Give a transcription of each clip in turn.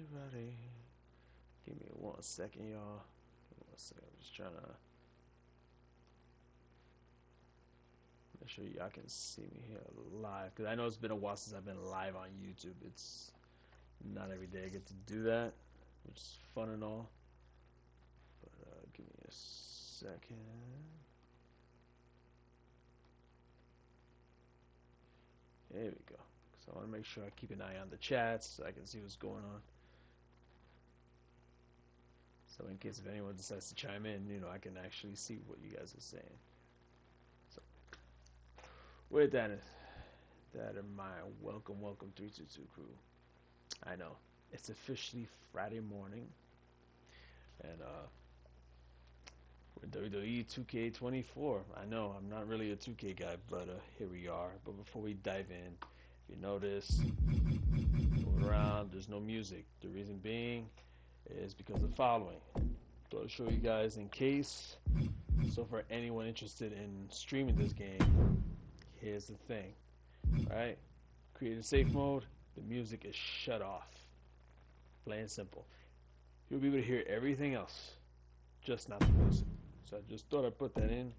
everybody. Give me 1 second, y'all. 1 second. I'm just trying to make sure y'all can see me here live. Because I know it's been a while since I've been live on YouTube. It's not every day I get to do that, which is fun and all. But give me a second. There we go. So I want to make sure I keep an eye on the chats so I can see what's going on. So in case if anyone decides to chime in, I can actually see what you guys are saying. So with that in mind, welcome 322 crew. I know it's officially Friday morning, and we're WWE 2K24. I know I'm not really a 2K guy, but here we are. But before we dive in, if you notice, moving around, there's no music. The reason being is because of the following. So I'll show you guys in case. So for anyone interested in streaming this game, here's the thing. Right? Create a safe mode. The music is shut off. Plain and simple. You'll be able to hear everything else, just not the music. So I just thought I'd put that in.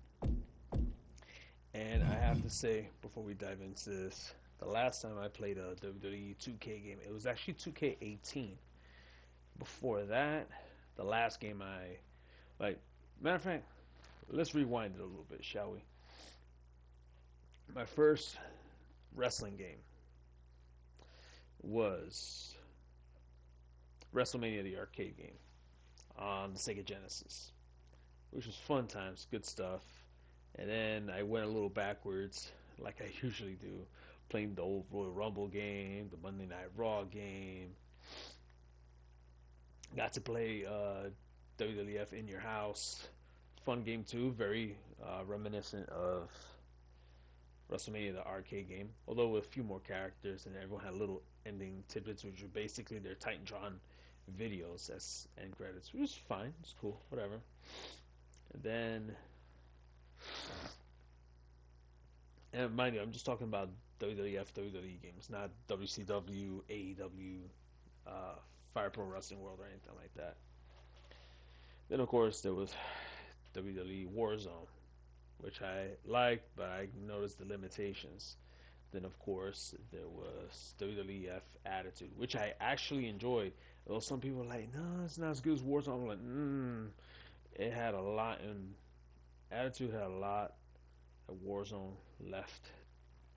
And I have to say, before we dive into this, the last time I played a WWE 2K game, it was actually 2K18. Before that, the last game matter of fact, let's rewind it a little bit, shall we? My first wrestling game was WrestleMania, the arcade game, on the Sega Genesis, which was fun times, good stuff. And then I went a little backwards, like I usually do, playing the old Royal Rumble game, the Monday Night Raw game. Got to play WWF in your house. Fun game too, very reminiscent of WrestleMania, the arcade game, although with a few more characters, and everyone had little ending tidbits, which were basically their Titantron videos as end credits, which was fine, it's cool, whatever. And then, and mind you, I'm just talking about WWF, WWE games, not WCW, AEW, Fire Pro Wrestling World, or anything like that. Then, of course, there was WWE Warzone, which I liked, but I noticed the limitations. Then, of course, there was WWF Attitude, which I actually enjoyed. Though some people were like, no, it's not as good as Warzone. I'm like, it had a lot, and Attitude had a lot that Warzone left,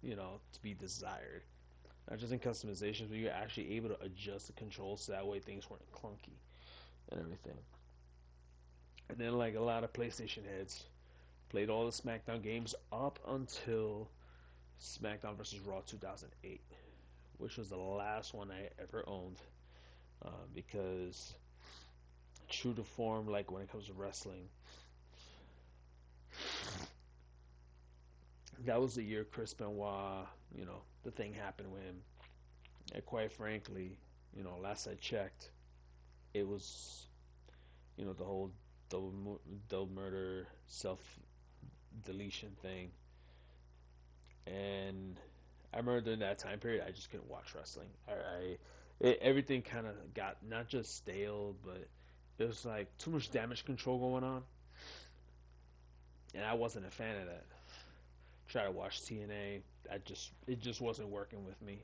to be desired. Not just in customizations, but you're actually able to adjust the controls so that way things weren't clunky and everything. And then, like a lot of PlayStation heads, played all the SmackDown games up until SmackDown vs. Raw 2008, which was the last one I ever owned. Because true to form, like when it comes to wrestling, that was the year Chris Benoit, the thing happened with him. And quite frankly, last I checked, it was, the whole double murder, self deletion thing. And I remember during that time period, I just couldn't watch wrestling. Everything kind of got not just stale, but it was like too much damage control going on, and I wasn't a fan of that. Try to watch TNA, it just wasn't working with me.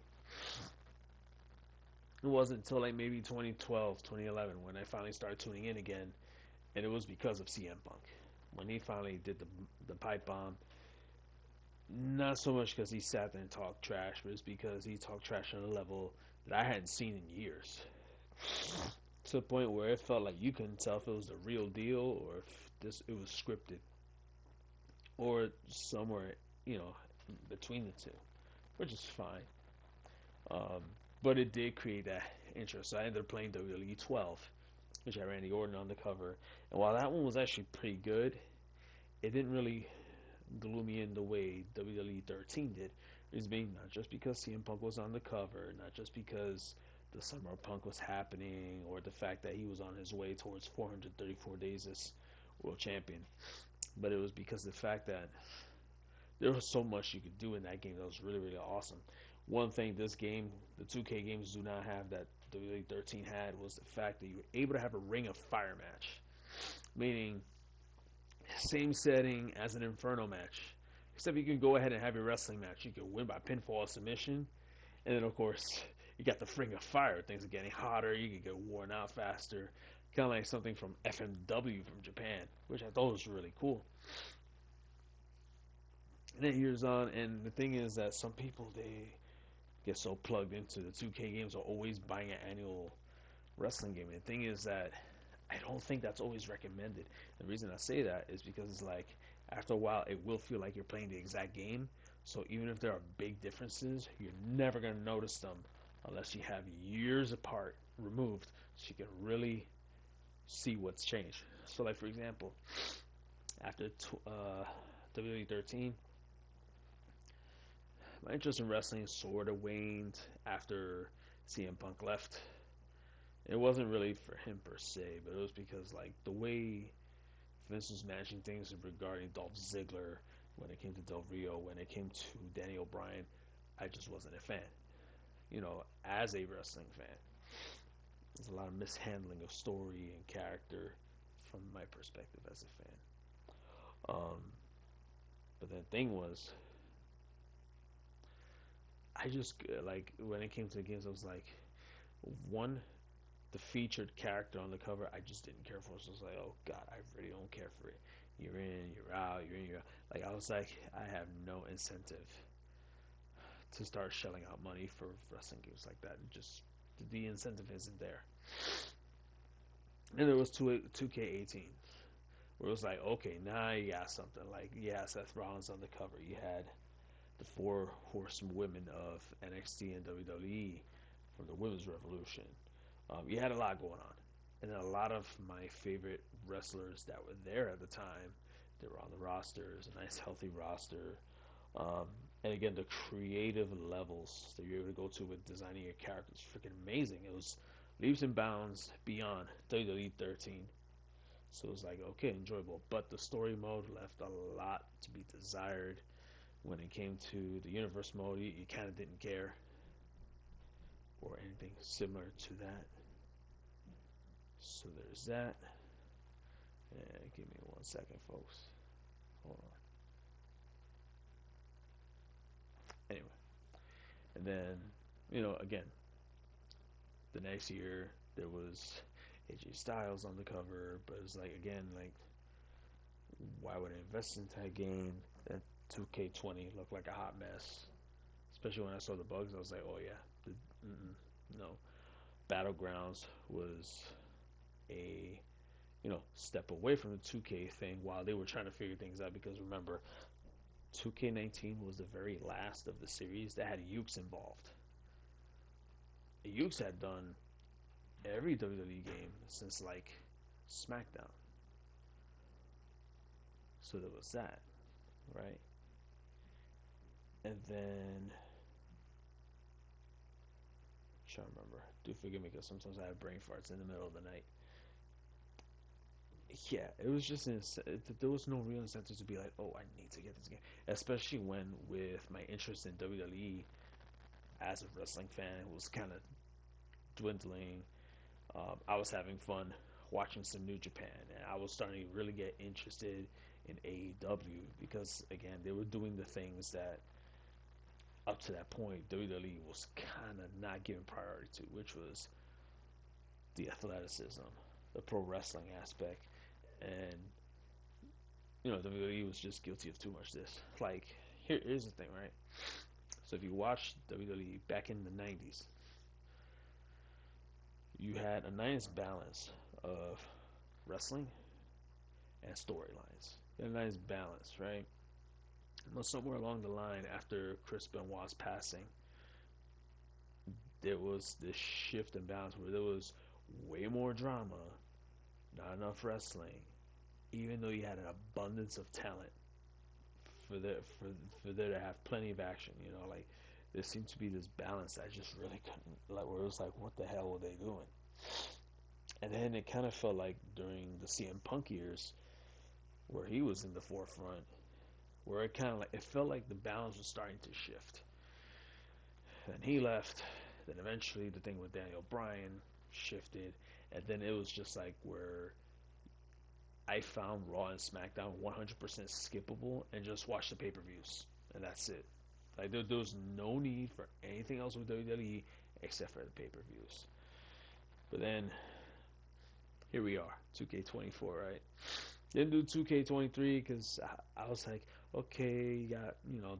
It wasn't until like maybe 2012, 2011 when I finally started tuning in again, and it was because of CM Punk when he finally did the pipe bomb. Not so much because he sat there and talked trash, but it's because he talked trash on a level that I hadn't seen in years. To the point where it felt like you couldn't tell if it was the real deal or if it was scripted, or somewhere between the two, which is fine. But it did create that interest. So I ended up playing WWE 12, which I ran the Orton on the cover. And while that one was actually pretty good, it didn't really glue me in the way WWE 13 did. It's being not just because CM Punk was on the cover, not just because the Summer of Punk was happening, or the fact that he was on his way towards 434 days as world champion, but it was because of the fact that there was so much you could do in that game that was really, really awesome. One thing this game, the 2K games do not have that WWE 13 had was the fact that you were able to have a Ring of Fire match, meaning same setting as an Inferno match, except you can go ahead and have your wrestling match. You can win by pinfall or submission, and then of course you got the Ring of Fire. Things are getting hotter. You can get worn out faster, kind of like something from FMW from Japan, which I thought was really cool. And then years on, and the thing is that some people they get so plugged into the 2K games are always buying an annual wrestling game. And the thing is that I don't think that's always recommended. The reason I say that is because it's like after a while it will feel like you're playing the exact game. So even if there are big differences, you're never going to notice them unless you have years apart removed so you can really see what's changed. So like for example, after WWE 13, my interest in wrestling sort of waned after CM Punk left. It wasn't really for him per se, but it was because like the way Vince was managing things regarding Dolph Ziggler when it came to Del Rio, when it came to Danny O'Brien, I just wasn't a fan. As a wrestling fan, there's a lot of mishandling of story and character from my perspective as a fan. Um, but the thing was, I just like when it came to the games, I was like, one, the featured character on the cover, I just didn't care for. So I was like, oh god, I really don't care for it. You're in, you're out, you're in, you're out. Like I was like, I have no incentive to start shelling out money for wrestling games like that. Just the incentive isn't there. And there was 2K18 where it was like, okay, now you got something. Like, yeah, Seth Rollins on the cover. You had the four horsewomen of NXT and WWE from the Women's Revolution. You had a lot going on. And a lot of my favorite wrestlers that were there at the time, they were on the roster. It was a nice, healthy roster. Um, and again, the creative levels that you're able to go to with designing your characters freaking amazing. It was leaps and bounds beyond WWE 13. So it was like, okay, enjoyable. But the story mode left a lot to be desired. When it came to the universe mode, you kind of didn't care or anything similar to that. So there's that. And give me 1 second, folks. Hold on. Anyway, and then again, the next year there was AJ Styles on the cover, but it's like again, like why would I invest in that game? That 2K20 looked like a hot mess, especially when I saw the bugs. I was like, oh yeah, no. Battlegrounds was a step away from the 2K thing while they were trying to figure things out. Because remember, 2K19 was the very last of the series that had Ukes involved. Ukes had done every WWE game since like SmackDown. So there was that, right? And then, I'm trying to remember. Do forgive me because sometimes I have brain farts in the middle of the night. Yeah, it was just there was no real incentive to be like, oh, I need to get this game, especially when with my interest in WWE as a wrestling fan was kind of dwindling. I was having fun watching some New Japan, and I was starting to really get interested in AEW because again they were doing the things that up to that point WWE was kind of not giving priority to, which was the athleticism, the pro wrestling aspect, and WWE was just guilty of too much of this. Like here's the thing, right? So if you watch WWE back in the '90s, you had a nice balance of wrestling and storylines. You had a nice balance, right? But somewhere along the line, after Chris Benoit's passing, there was this shift in balance where there was way more drama, not enough wrestling, even though you had an abundance of talent for there to have plenty of action. Like there seemed to be this balance that I just really couldn't like. Where it was like, what the hell were they doing? And then it kind of felt like during the CM Punk years, where he was in the forefront, where it kind of like it felt like the balance was starting to shift. And he left. Then eventually the thing with Daniel Bryan shifted, and then it was just like where I found Raw and SmackDown 100% skippable and just watch the pay-per-views, and that's it. Like there was no need for anything else with WWE except for the pay-per-views. But then here we are, 2K24, right? Didn't do 2K23 because I was like, okay, you got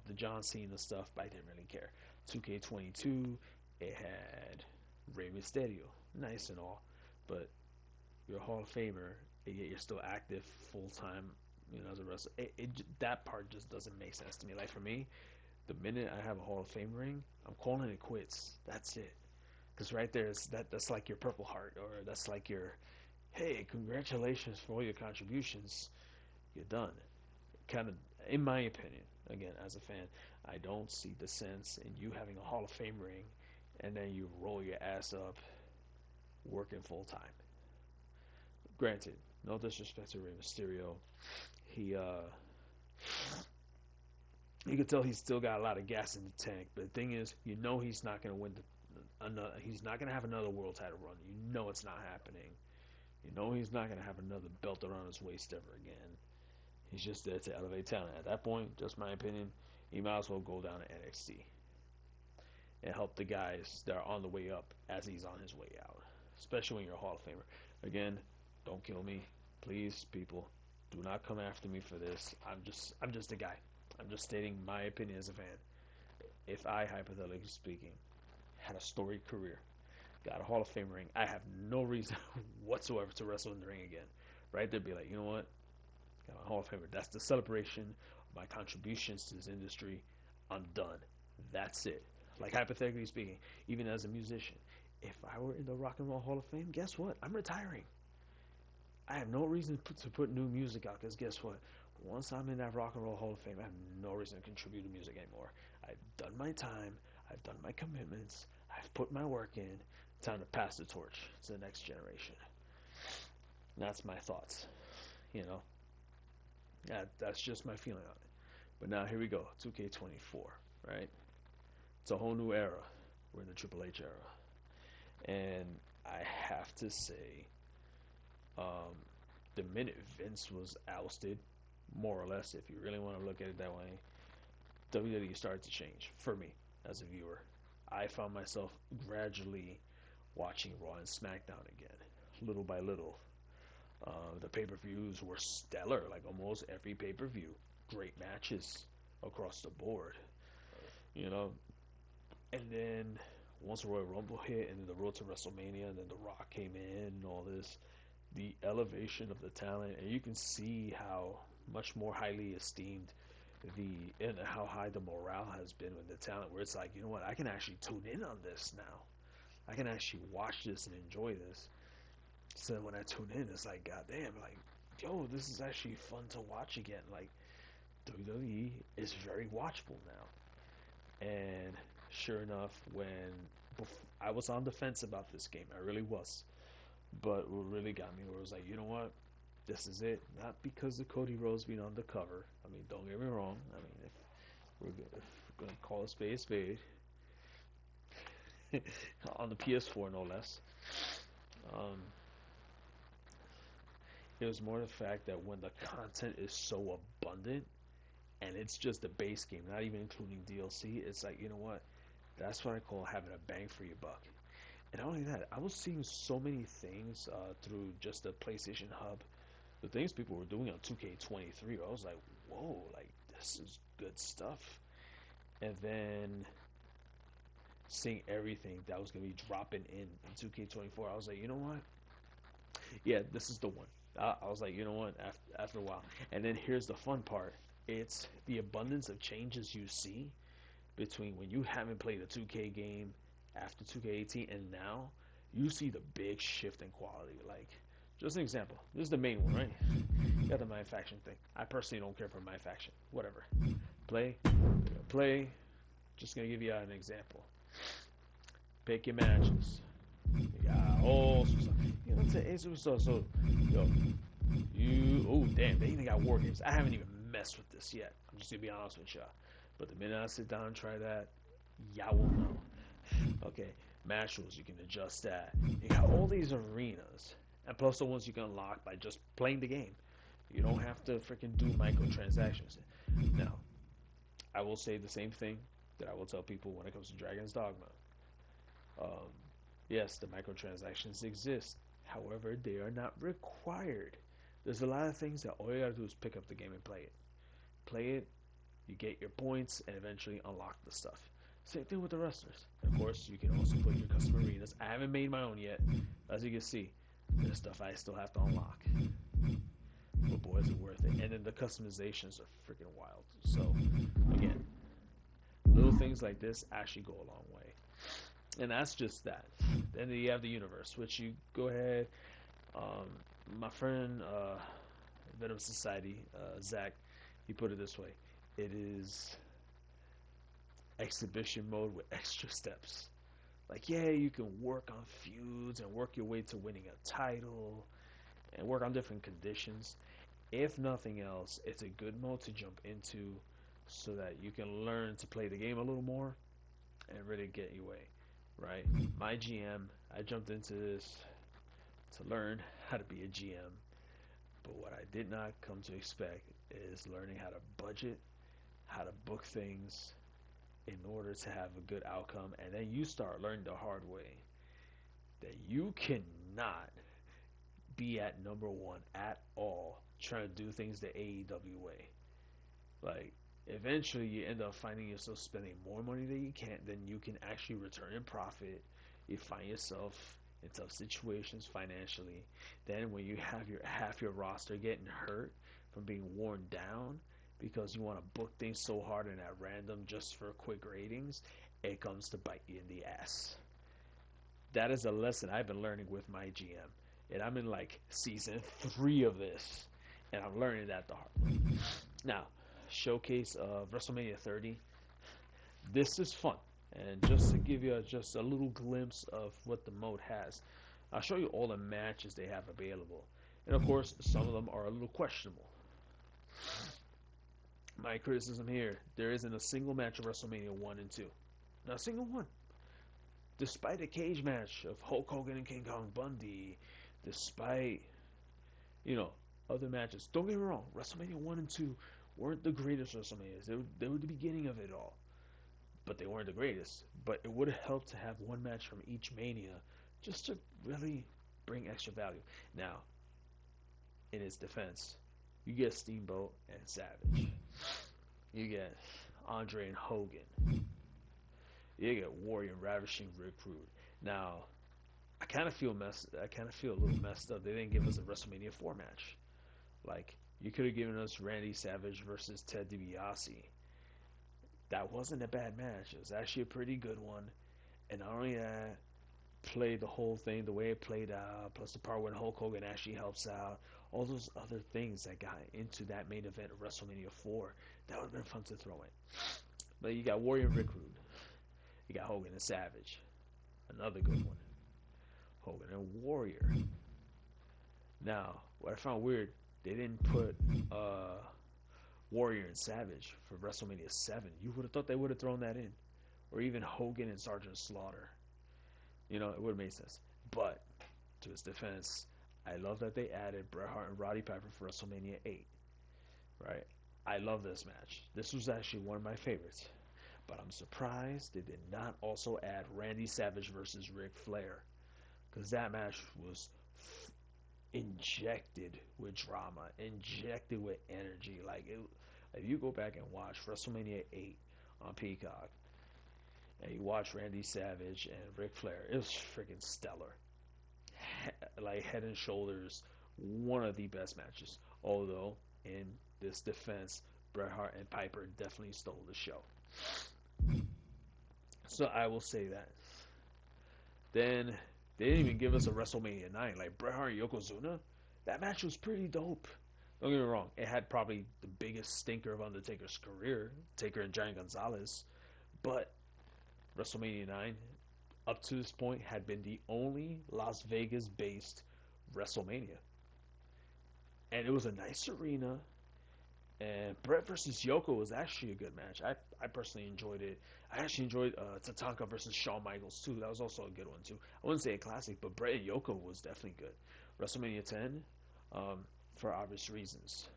the John Cena stuff, but I didn't really care. 2K22, it had Rey Mysterio, nice and all, but you're a Hall of Famer, and yet you're still active full time, as a wrestler. That part just doesn't make sense to me. Like for me, the minute I have a Hall of Fame ring, I'm calling it quits. That's it. Because right there, that's like your Purple Heart, or that's like your, hey, congratulations for all your contributions. You're done. Kind of, in my opinion, again, as a fan, I don't see the sense in you having a Hall of Fame ring and then you roll your ass up working full time. Granted, no disrespect to Rey Mysterio, he you can tell he's still got a lot of gas in the tank. But the thing is, he's not going to win he's not going to have another world title run. You know it's not happening. You know he's not going to have another belt around his waist ever again. He's just there to elevate talent. At that point, just my opinion, he might as well go down to NXT and help the guys that are on the way up as he's on his way out. Especially when you're a Hall of Famer. Again, don't kill me, please, people. Do not come after me for this. I'm just a guy. I'm just stating my opinion as a fan. If I, hypothetically speaking, had a storied career, got a Hall of Fame ring, I have no reason whatsoever to wrestle in the ring again. Right? They'd be like, you know what? Got my Hall of Famer. That's the celebration of my contributions to this industry. I'm done. That's it. Like hypothetically speaking, even as a musician, if I were in the Rock and Roll Hall of Fame, guess what? I'm retiring. I have no reason to put new music out because guess what? Once I'm in that Rock and Roll Hall of Fame, I have no reason to contribute to music anymore. I've done my time. I've done my commitments. I've put my work in. Time to pass the torch to the next generation. And that's my thoughts. You know, that's just my feeling on it. But now here we go, 2K24, right? It's a whole new era. We're in the Triple H era. And I have to say, um, the minute Vince was ousted, more or less, if you really want to look at it that way, WWE started to change for me as a viewer. I found myself gradually watching Raw and SmackDown again, little by little. The pay-per-views were stellar, like almost every pay-per-view. Great matches across the board, you know. And then once Royal Rumble hit, and then the road to WrestleMania, and then The Rock came in, and all this, the elevation of the talent, and you can see how much more highly esteemed and how high the morale has been with the talent. Where it's like, you know what, I can actually tune in on this now. I can actually watch this and enjoy this. So when I tune in, it's like, goddamn, like, yo, this is actually fun to watch again. Like, WWE is very watchable now. And sure enough, I was on the fence about this game, I really was. But what really got me was like, you know what? This is it. Not because of Cody Rhodes being on the cover. I mean, don't get me wrong. I mean, if we're gonna call a spade, on the PS4 no less. Um, it was more the fact that when the content is so abundant and it's just the base game, not even including DLC, it's like, you know what? That's what I call having a bang for your buck. And not only that, I was seeing so many things through just the PlayStation Hub. The things people were doing on 2K23, I was like, whoa, like, this is good stuff. And then seeing everything that was going to be dropping in 2K24, I was like, you know what? Yeah, this is the one. I was like, you know what? After a while. And then here's the fun part. It's the abundance of changes you see between when you haven't played a 2K game after 2K18 and now, you see the big shift in quality. Like, just an example. This is the main one, right? You got the My Faction thing. I personally don't care for My Faction. Whatever. Play. Just gonna give you an example. Pick your matches. You got all sorts of stuff. You know what I'm saying? So, yo, oh damn, they even got war games. I haven't even messed with this yet. I'm just gonna be honest with y'all. But the minute I sit down and try that, y'all will know. Okay, match rules, you can adjust that. You got all these arenas, and plus the ones you can unlock by just playing the game. You don't have to freaking do microtransactions. Now, I will say the same thing that I will tell people when it comes to Dragon's Dogma. Um, yes, the microtransactions exist. However, they are not required. There's a lot of things that all you gotta do is pick up the game and play it. Play it, you get your points, and eventually unlock the stuff. Same thing with the wrestlers. Of course, you can also put your custom arenas. I haven't made my own yet. As you can see, there's stuff I still have to unlock. But boy, is it worth it. And then the customizations are freaking wild. So, again, little things like this actually go a long way. And that's just that. Then you have the universe, which you go ahead. Um, my friend, Venom Society, Zach, he put it this way: it is exhibition mode with extra steps. Like, yeah, you can work on feuds and work your way to winning a title and work on different conditions. If nothing else, it's a good mode to jump into so that you can learn to play the game a little more and really get your way, right? My GM, I jumped into this to learn how to be a GM, but what I did not come to expect is learning how to budget, how to book things in order to have a good outcome, and then you start learning the hard way that you cannot be at number one at all trying to do things the AEW way. Like, eventually you end up finding yourself spending more money than you can actually return in profit. You find yourself in tough situations financially. Then when you have your half your roster getting hurt from being worn down because you want to book things so hard and at random just for quick ratings, it comes to bite you in the ass. That is a lesson I've been learning with my GM. And I'm in like season 3 of this. And I'm learning that the hard way. Now, showcase of WrestleMania 30. This is fun. And just to give you just a little glimpse of what the mode has, I'll show you all the matches they have available. And of course, some of them are a little questionable. My criticism here, there isn't a single match of WrestleMania 1 and 2. Not a single one. Despite a cage match of Hulk Hogan and King Kong Bundy, despite, you know, other matches. Don't get me wrong, WrestleMania 1 and 2 weren't the greatest WrestleManias. They were the beginning of it all. But they weren't the greatest. But it would have helped to have one match from each Mania just to really bring extra value. Now, in its defense, you get Steamboat and Savage. You get Andre and Hogan. You get Warrior and Ravishing Rick Rude. Now, I kind of feel a little messed up. They didn't give us a WrestleMania 4 match. Like, you could have given us Randy Savage versus Ted DiBiase. That wasn't a bad match. It was actually a pretty good one. And not only that, play the whole thing the way it played out, plus the part when Hulk Hogan actually helps out, all those other things that got into that main event of WrestleMania 4, that would have been fun to throw in. But you got Warrior and Rick Rude. You got Hogan and Savage. Another good one. Hogan and Warrior. Now, what I found weird, they didn't put Warrior and Savage for WrestleMania 7. You would have thought they would have thrown that in. Or even Hogan and Sergeant Slaughter. You know, it would have made sense. But, to his defense, I love that they added Bret Hart and Roddy Piper for WrestleMania 8. Right? I love this match. This was actually one of my favorites. But I'm surprised they did not also add Randy Savage versus Ric Flair. Because that match was injected with drama, injected with energy. Like, if you go back and watch WrestleMania 8 on Peacock, and you watch Randy Savage and Ric Flair, it was freaking stellar. Like, head and shoulders, one of the best matches. Although, in this defense, Bret Hart and Piper definitely stole the show. So I will say that. Then they didn't even give us a WrestleMania 9. Like Bret Hart and Yokozuna, that match was pretty dope. Don't get me wrong, it had probably the biggest stinker of Undertaker's career, Taker and Giant Gonzalez. But WrestleMania 9, up to this point, had been the only Las Vegas based WrestleMania. And it was a nice arena. And Brett versus Yoko was actually a good match. I personally enjoyed it. I actually enjoyed Tatanka versus Shawn Michaels too. That was also a good one too. I wouldn't say a classic, but Brett and Yoko was definitely good. WrestleMania 10, um, for obvious reasons.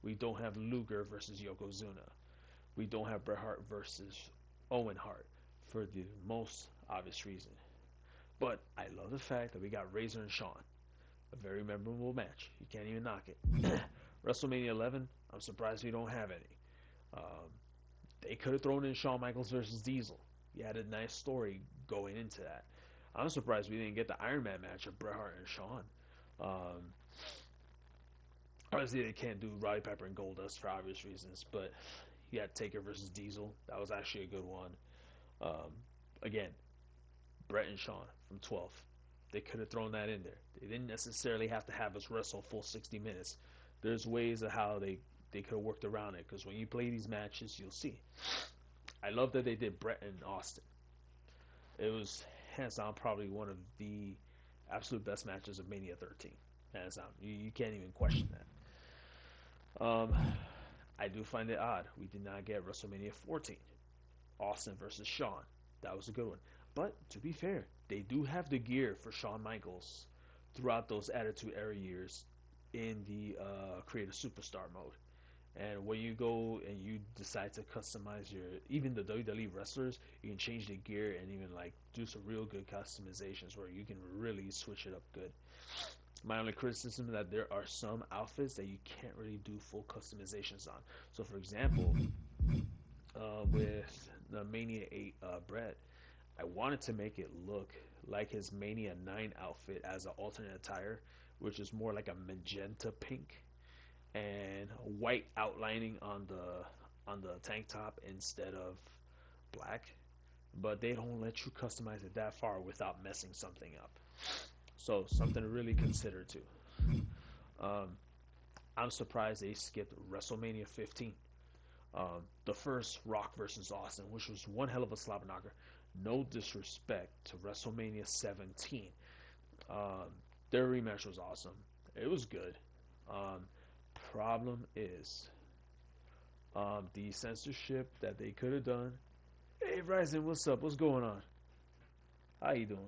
We don't have Luger versus Yokozuna. We don't have Bret Hart versus Owen Hart for the most obvious reason. But I love the fact that we got Razor and Shawn. A very memorable match. You can't even knock it. WrestleMania 11, I'm surprised we don't have any. Um, they could have thrown in Shawn Michaels versus Diesel. You had a nice story going into that. I'm surprised we didn't get the Iron Man match of Bret Hart and Shawn. Um, Obviously, they can't do Roddy Piper and Goldust for obvious reasons, but you had Taker versus Diesel. That was actually a good one. Um, Again, Bret and Shawn from 12. They could have thrown that in there. They didn't necessarily have to have us wrestle full 60 minutes. There's ways of how they could have worked around it, because when you play these matches, you'll see. I love that they did Bret and Austin. It was hands down probably one of the absolute best matches of Mania 13. Hands down. You can't even question that. I do find it odd we did not get WrestleMania 14. Austin versus Shawn. That was a good one. But to be fair, they do have the gear for Shawn Michaels throughout those Attitude Era years in the Create a Superstar mode. And when you go and you decide to customize your, even the WWE wrestlers, you can change the gear and even like do some real good customizations where you can really switch it up good. My only criticism is that there are some outfits that you can't really do full customizations on. So, for example, with the Mania 8 Brett, I wanted to make it look like his Mania 9 outfit as an alternate attire, which is more like a magenta pink and white outlining on the tank top instead of black. But they don't let you customize it that far without messing something up. So something to really consider too. Um, I'm surprised they skipped WrestleMania 15. The first Rock versus Austin, which was one hell of a slobber knocker. No disrespect to WrestleMania 17. Um, their rematch was awesome. It was good. Um, Problem is the censorship that they could have done. Hey, Ryzen, what's up? What's going on? How you doing?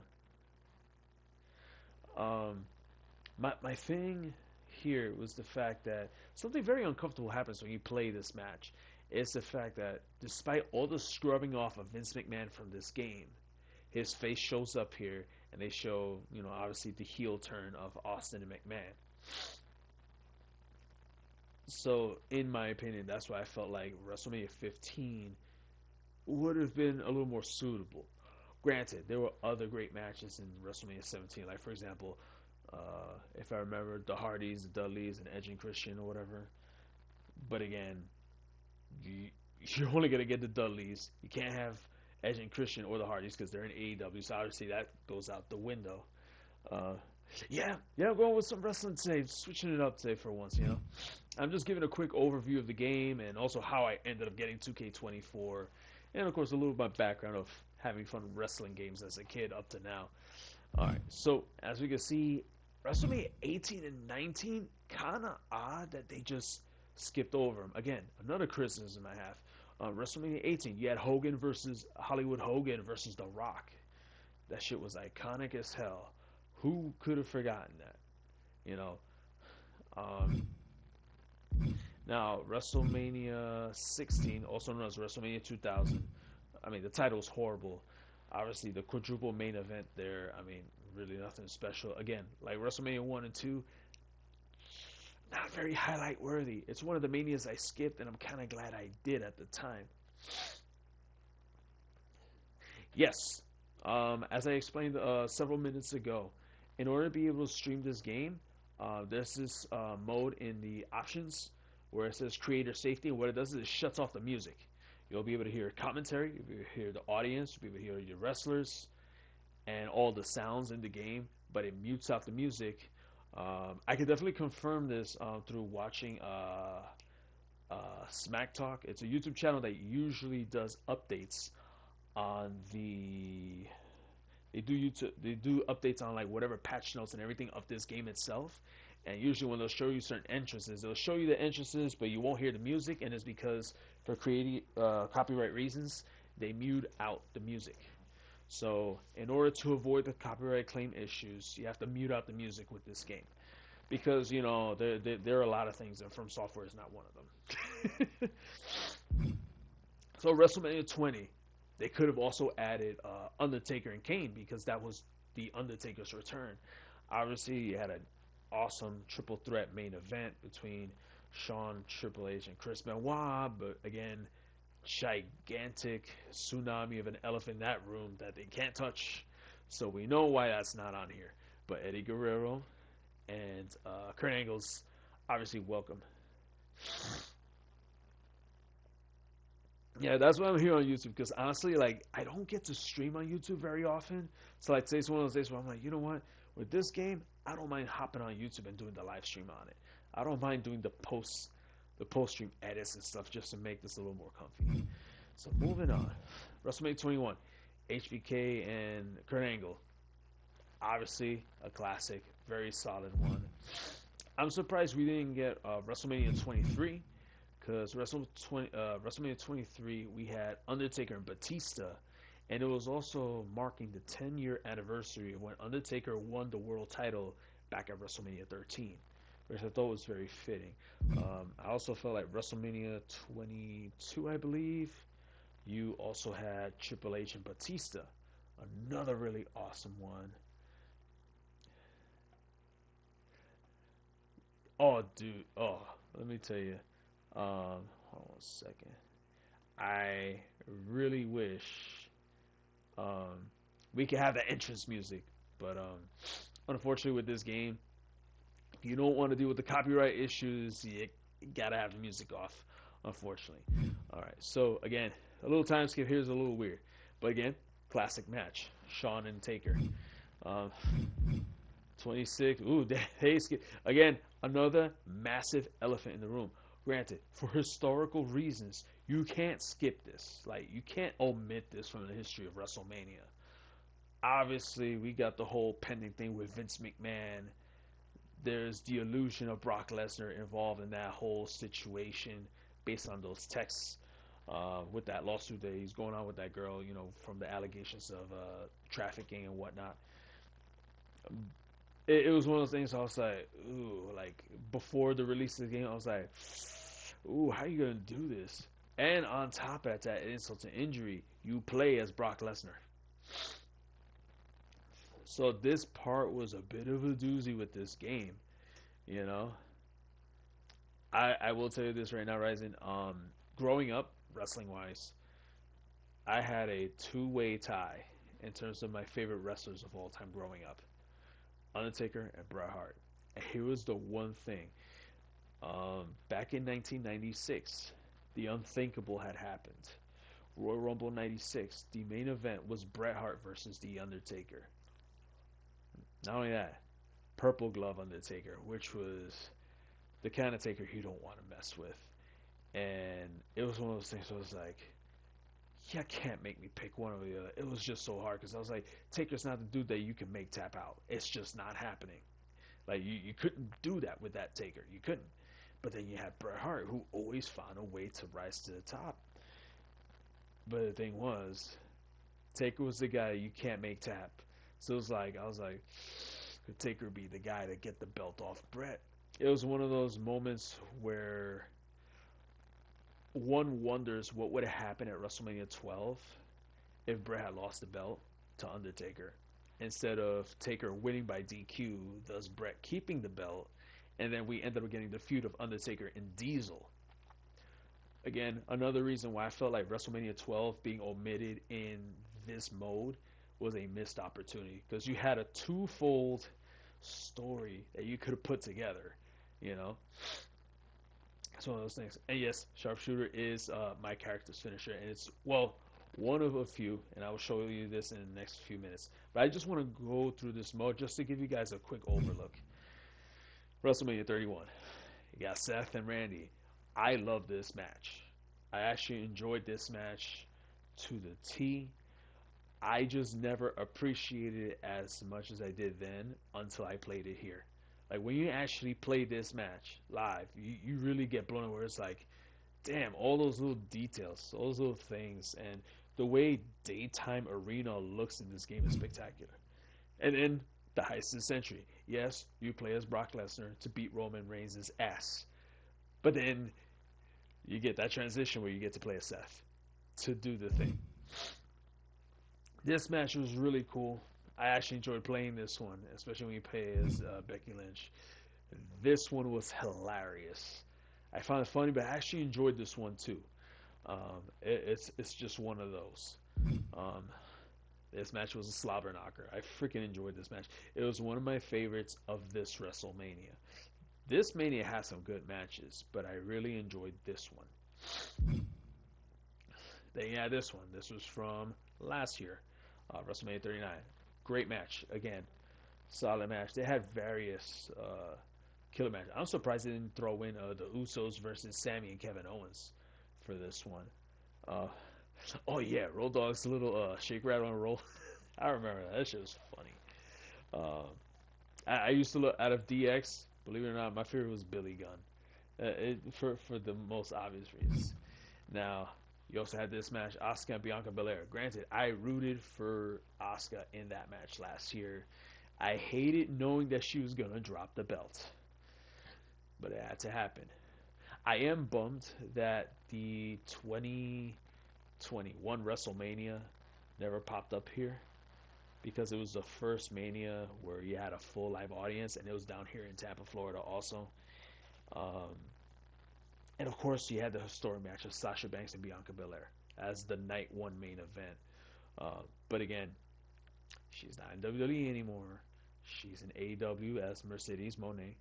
Um, my thing here was the fact that something very uncomfortable happens when you play this match. It's the fact that despite all the scrubbing off of Vince McMahon from this game, his face shows up here, and they show, obviously the heel turn of Austin and McMahon. So, in my opinion, that's why I felt like WrestleMania 15 would have been a little more suitable. Granted, there were other great matches in WrestleMania 17, like for example, if I remember, the Hardys, the Dudleys, and Edge and Christian or whatever. But again, you, you're only gonna get the Dudleys. You can't have Edge and Christian or the Hardys because they're in AEW. So obviously that goes out the window. Uh, yeah, I'm going with some wrestling today, switching it up today for once. I'm just giving a quick overview of the game and also how I ended up getting 2K24, and of course a little of my background of having fun wrestling games as a kid up to now. All right, so as we can see, WrestleMania 18 and 19, kind of odd that they just skipped over them. Again, another criticism I have. WrestleMania 18, you had Hogan versus Hollywood Hogan versus The Rock. That shit was iconic as hell. Who could have forgotten that? You know. Um, Now, WrestleMania 16, also known as WrestleMania 2000. I mean, the title is horrible. Obviously, the quadruple main event there. I mean, really nothing special. Again, like WrestleMania 1 and 2, not very highlight worthy. It's one of the manias I skipped, and I'm kind of glad I did at the time. Yes, as I explained several minutes ago, in order to be able to stream this game, there's this mode in the options where it says creator safety. And what it does is it shuts off the music. You'll be able to hear commentary, you'll be able to hear the audience, you'll be able to hear your wrestlers, and all the sounds in the game, but it mutes out the music. I can definitely confirm this through watching Smack Talk. It's a YouTube channel that usually does updates on the they do updates on like whatever patch notes and everything of this game itself, And usually when they'll show you certain entrances, they'll show you the entrances, but you won't hear the music, and it's because for creative copyright reasons, they mute out the music. So in order to avoid the copyright claim issues, you have to mute out the music with this game because there are a lot of things, and From Software is not one of them. So WrestleMania 20, they could have also added Undertaker and Kane because that was the Undertaker's return. Obviously, you had an awesome triple threat main event between Shawn, Triple H, and Chris Benoit, but again, gigantic tsunami of an elephant in that room that they can't touch. So we know why that's not on here. But Eddie Guerrero and Kurt Angle's obviously welcome. Yeah, that's why I'm here on YouTube because honestly, like I don't get to stream on YouTube very often. So like today's one of those days where I'm like, you know what? With this game, I don't mind hopping on YouTube and doing the live stream on it. I don't mind doing the post stream edits and stuff just to make this a little more comfy. So moving on, WrestleMania 21, HBK and Kurt Angle, obviously a classic, very solid one. I'm surprised we didn't get WrestleMania 23 because WrestleMania 23 we had Undertaker and Batista, and it was also marking the 10-year anniversary of when Undertaker won the world title back at WrestleMania 13, which I thought was very fitting. I also felt like WrestleMania 22, I believe, you also had Triple H and Batista, another really awesome one. Oh, dude. Oh, let me tell you. Hold on a second. I really wish um, we could have the entrance music, but unfortunately, with this game, if you don't want to deal with the copyright issues, you gotta have the music off. Unfortunately. All right. So again, a little time skip here is a little weird, but again, classic match: Shawn and Taker. Um, 26. Ooh, they skip again. Another massive elephant in the room. Granted, for historical reasons, you can't skip this. Like, you can't omit this from the history of WrestleMania. Obviously, we got the whole pending thing with Vince McMahon. There's the illusion of Brock Lesnar involved in that whole situation based on those texts with that lawsuit that he's going on with that girl, from the allegations of trafficking and whatnot. It was one of those things I was like, ooh, like before the release of the game, I was like, ooh, how you gonna do this? And on top of that, insult to injury, you play as Brock Lesnar. So this part was a bit of a doozy with this game, you know. I will tell you this right now, Ryzen. Growing up, wrestling wise, I had a two-way tie in terms of my favorite wrestlers of all time growing up: Undertaker and Bret Hart. And here was the one thing: back in 1996, the unthinkable had happened. Royal Rumble 96, the main event was Bret Hart versus The Undertaker. Not only that, Purple Glove Undertaker, which was the kind of Taker you don't want to mess with. And it was one of those things where I was like, you can't make me pick one or the other. It was just so hard because I was like, Taker's not the dude that you can make tap out. It's just not happening. Like, you couldn't do that with that Taker. You couldn't. But then you had Bret Hart, who always found a way to rise to the top. But the thing was, Taker was the guy you can't make tap. So it was like, I was like, could Taker be the guy to get the belt off Bret? It was one of those moments where one wonders what would have happened at WrestleMania 12 if Bret had lost the belt to Undertaker instead of Taker winning by DQ, thus Bret keeping the belt, and then we ended up getting the feud of Undertaker and Diesel. Again, another reason why I felt like WrestleMania 12 being omitted in this mode was a missed opportunity because you had a twofold story that you could have put together, you know. It's one of those things. And yes, sharpshooter is my character's finisher, and it's one of a few, and I will show you this in the next few minutes. But I just want to go through this mode just to give you guys a quick overlook. WrestleMania 31. You got Seth and Randy. I love this match. I actually enjoyed this match to the T. I just never appreciated it as much as I did then until I played it here. Like when you actually play this match live, you really get blown away. It's like, damn, all those little details, all those little things, and the way daytime arena looks in this game is spectacular. And then the heist of the century. Yes, you play as Brock Lesnar to beat Roman Reigns' ass, but then you get that transition where you get to play as Seth to do the thing. This match was really cool. I actually enjoyed playing this one, especially when you play as Becky Lynch. This one was hilarious. I found it funny, but I actually enjoyed this one too. It's just one of those. Um, this match was a slobber knocker. I freaking enjoyed this match. It was one of my favorites of this WrestleMania. This Mania has some good matches, but I really enjoyed this one. Then yeah, this one. This was from last year, WrestleMania 39. Great match. Again, solid match. They had various killer matches. I'm surprised they didn't throw in the Usos versus Sammy and Kevin Owens for this one. Uh, oh yeah, Road Dogg's little shake, rattle, and roll. I remember that. That shit was funny. Uh, I used to look out of DX. Believe it or not, my favorite was Billy Gunn. For the most obvious reasons. Now, you also had this match, Asuka and Bianca Belair. Granted, I rooted for Asuka in that match last year. I hated knowing that she was gonna drop the belt, but it had to happen. I am bummed that the 2021 WrestleMania never popped up here because it was the first Mania where you had a full live audience, and it was down here in Tampa, Florida, also. Um, and of course, you had the historic match of Sasha Banks and Bianca Belair as the night one main event. But again, she's not in WWE anymore. She's in AEW as Mercedes Monet,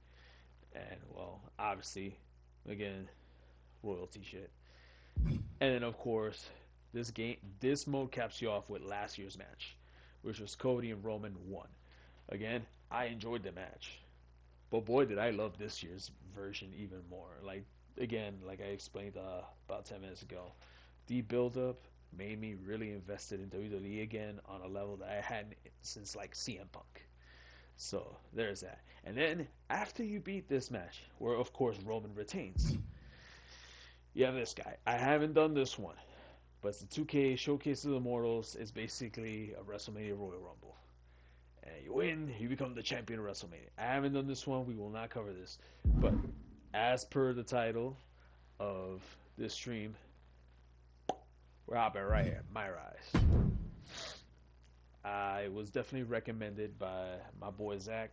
and well, obviously, again, royalty shit. And then of course, this mode caps you off with last year's match, which was Cody and Roman 1. Again, I enjoyed the match, but boy, did I love this year's version even more. Like again, like I explained about 10 minutes ago, the build up made me really invested in WWE again on a level that I hadn't since like CM Punk. So there's that. And then after you beat this match, where of course Roman retains, you have this guy. I haven't done this one, but it's the 2K Showcase of the Immortals. It's basically a WrestleMania Royal Rumble. And you win, you become the champion of WrestleMania. I haven't done this one. We will not cover this. But as per the title of this stream, we're hopping right here. MyRise. I was definitely recommended by my boy Zach.